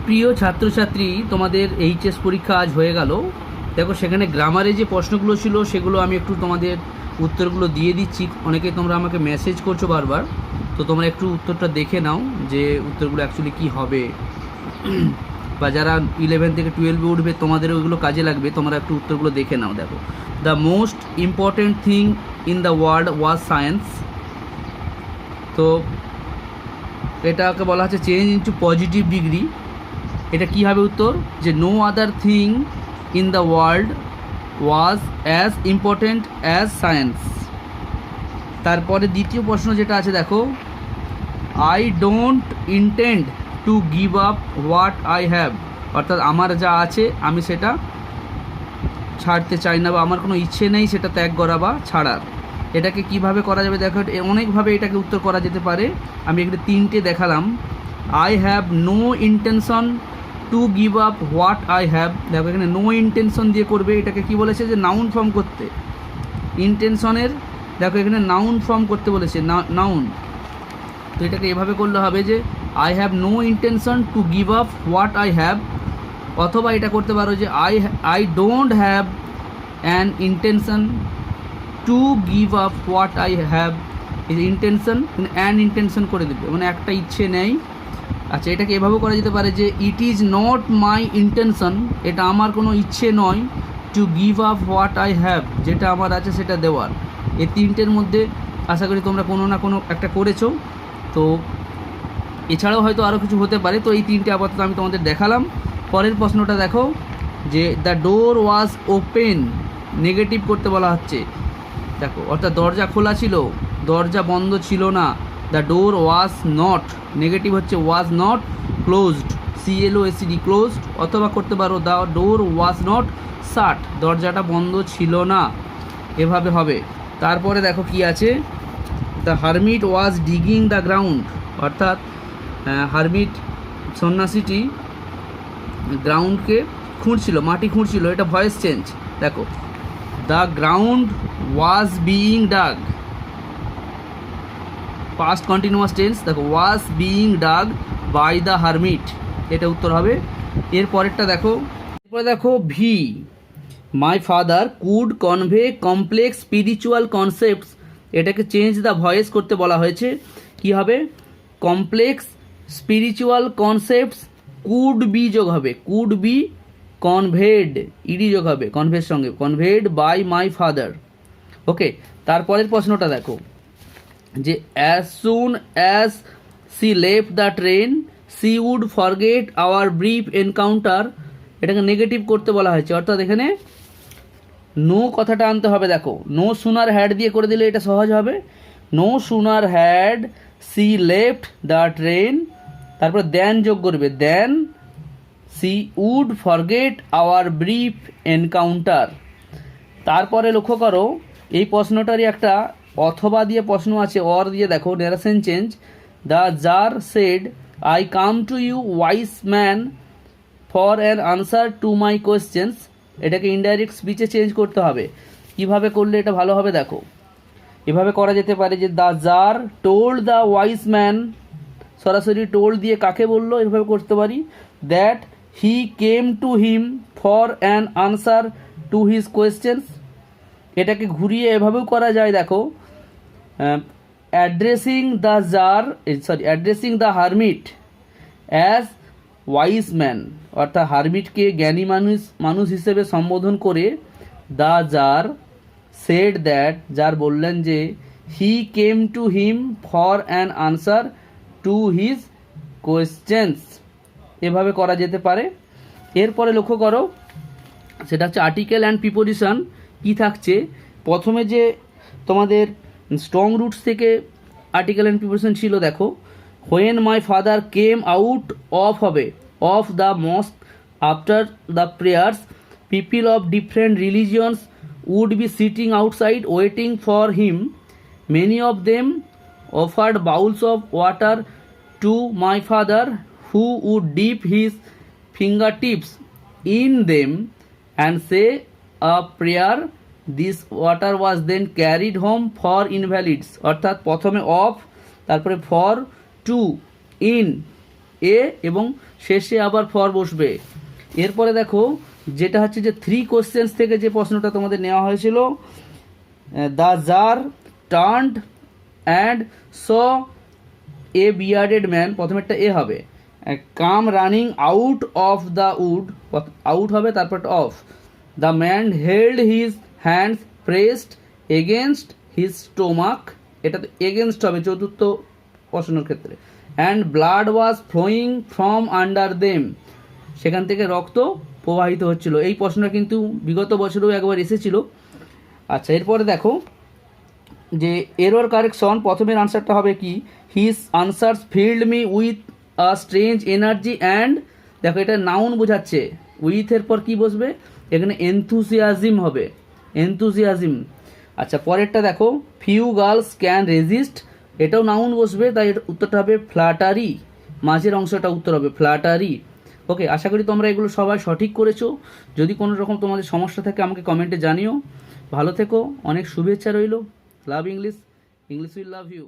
প্রিয় ছাত্রছাত্রী, তোমাদের এইচএস পরীক্ষা আজ হয়ে গেল। দেখো, সেখানে গ্রামারে যে প্রশ্নগুলো ছিল সেগুলো আমি একটু তোমাদের উত্তরগুলো দিয়ে দিচ্ছি। অনেকে তোমরা আমাকে মেসেজ করছো বারবার, তো তোমরা একটু উত্তরটা দেখে নাও যে উত্তরগুলো অ্যাকচুয়ালি কী হবে, বা যারা 11 থেকে 12-এ উঠবে তোমাদের ওইগুলো কাজে লাগবে। তোমরা একটু উত্তরগুলো দেখে নাও। দেখো, the most important thing in the world was science. তো এটাকে বলা হচ্ছে চেঞ্জ ইন্টু পজিটিভ ডিগ্রি। এটা কী হবে উত্তর? যে no other thing in the world was as important as science. তারপরে দ্বিতীয় প্রশ্ন যেটা আছে, দেখো, I don't intend to give up what I have. অর্থাৎ আমার যা আছে আমি সেটা ছাড়তে চাই না, বা আমার কোনো ইচ্ছে নেই সেটা ত্যাগ করা বা ছাড়ার। এটাকে কিভাবে করা যাবে? দেখো, অনেকভাবে এটাকে উত্তর করা যেতে পারে। আমি এখানে তিনটে দেখালাম। I have no intention to give up what I have. দেখো, এখানে নো ইন্টেনশন দিয়ে করবে। এটাকে কি বলেছে? যে নাউন ফর্ম করতে। ইন্টেনশনের দেখো এখানে নাউন ফর্ম করতে বলেছে, নাউন। তো এটাকে এভাবে করলে হবে যে I have no intention to give up what I have. অথবা এটা করতে পারো যে I don't have an intention to give up what I have. এই ইন্টেনশন অ্যান ইন্টেনশন করে দেবে, মানে একটা ইচ্ছে নেই। আচ্ছা, এটাকে এভাবে করা যেতে পারে যে it is not my intention, এটা আমার কোনো ইচ্ছে নয়, two give up what I have, যেটা আমার আছে সেটা দেওয়ার। এই তিনটের মধ্যে আশা করি তোমরা কোনো না কোনো একটা করেছো। তো এছাড়াও হয়তো আরও কিছু হতে পারে। তো এই তিনটে আপাতত আমি তোমাদের দেখালাম। পরের প্রশ্নটা দেখো, যে the door was open, negative করতে বলা হচ্ছে। দেখো, অর্থাৎ দরজা খোলা ছিল, দরজা বন্ধ ছিল না। The door was not, negative হচ্ছে was not closed, CLOSED, closed. অথবা করতে পারো দ্য ডোর ওয়াজ নট শাট, দরজাটা বন্ধ ছিল না। এভাবে হবে। তারপরে দেখো কি আছে, the hermit was digging the ground. অর্থাৎ হারমিট, সন্ন্যাসীটি গ্রাউন্ডকে খুঁড়ছিল, মাটি খুঁড়ছিল। এটা ভয়েস চেঞ্জ। দেখো, the ground was being dug, past continuous tense. দেখো, was being dug by the hermit, এটা উত্তর হবে। এর পরেরটা দেখো, এরপরে দেখো, V my father could convey complex spiritual concepts. এটাকে চেঞ্জ দ্য ভয়েস করতে বলা হয়েছে। কি হবে? Complex spiritual concepts could be যোগ হবে, কুড বি কনভেড, ইডি যোগ হবে কনভের সঙ্গে, conveyed by my father. Okay, তারপরের প্রশ্নটা দেখো, যে as soon as she left the train she would forget our brief encounter. এটাকে নেগেটিভ করতে বলা হয়েছে। অর্থাৎ এখানে নো কথাটা আনতে হবে। দেখো, নো সুনার হ্যাড দিয়ে করে দিলে এটা সহজ হবে। No sooner had she left the train, তারপর দেন যোগ করবে, then she would forget our brief encounter. তারপরে লক্ষ্য করো, এই প্রশ্নটারই একটা অথবা দিয়ে প্রশ্ন আছে, অর দিয়ে। দেখো, narration change. The czar said I come to you wise man for an answer to my questions. এটাকে ইনডাইরেক্ট স্পিচে চেঞ্জ করতে হবে। কিভাবে করলে এটা ভালো হবে? দেখো, এভাবে করা যেতে পারে যে the czar told the wise man, সরাসরি টোল্ড দিয়ে কাকে বললো, এভাবে করতে পারি। That he came to him for an answer to his questions. এটাকে ঘুরিয়ে এভাবেও করা যায়। দেখো, addressing the hermit as wise man, অর্থাৎ হারমিটকে জ্ঞানী মানুষ হিসেবে সম্বোধন করে। দ্য জার সেড দ্যাট, যার বললেন যে he came to him for an answer to his questions. এভাবে করা যেতে পারে। এরপরে লক্ষ্য করো, সেটা হচ্ছে আর্টিকেল অ্যান্ড প্রিপোজিশন। কি থাকছে? প্রথমে যে তোমাদের স্ট্রং রুটস থেকে আর্টিকেল অ্যান্ড প্রিপোজিশন ছিল, দেখো, when my father came out of হবে of the mosque after the prayers people of different religions would be sitting outside waiting for him, many of them offered bowls of water to my father who would dip his finger tips in them and say a prayer. This water was then carried home for invalids. অর্থাৎ প্রথমে of, তারপরে for, two, in, এ এবং শেষে আবার for বসবে। এরপরে দেখো যেটা হচ্ছে যে 3 কোশ্চেন্স থেকে যে প্রশ্নটা তোমাদের নেওয়া হয়েছিল, the jar turned and saw a bearded man, প্রথমেরটা এ হবে, come running out of the wood, out হবে তারপর of, the man held his hands pressed against his stomach, এটা তো এগেনস্ট হবে চতুর্থ প্রশ্নের ক্ষেত্রে, and blood was flowing from under them, সেখান থেকে রক্ত প্রবাহিত হচ্ছিল। এই প্রশ্নটা কিন্তু বিগত বছরেও একবার এসেছিল। আচ্ছা, এরপরে দেখো যে এরর কারেকশন, প্রথমের আনসারটা হবে কি, his answers filled me with a strange energy and, দেখো এটা নাউন বোঝাচ্ছে, উইথের পর কি বসবে, এখানে এনথুসিয়াজম হবে, এনথুসিয়াজম। আচ্ছা, পরেরটা দেখো, ফিউ গার্লস ক্যান রেজিস্ট, এটাও নাউন বসবে, তাই এটা উত্তরটা হবে ফ্ল্যাটারি, মাঝের অংশটা উত্তর হবে ফ্ল্যাটারি। ওকে, আশা করি তোমরা এগুলো সবাই সঠিক করেছো। যদি কোনো রকম তোমাদের সমস্যা থাকে আমাকে কমেন্টে জানিও। ভালো থেকো, অনেক শুভেচ্ছা রইল। Love English, English will love you.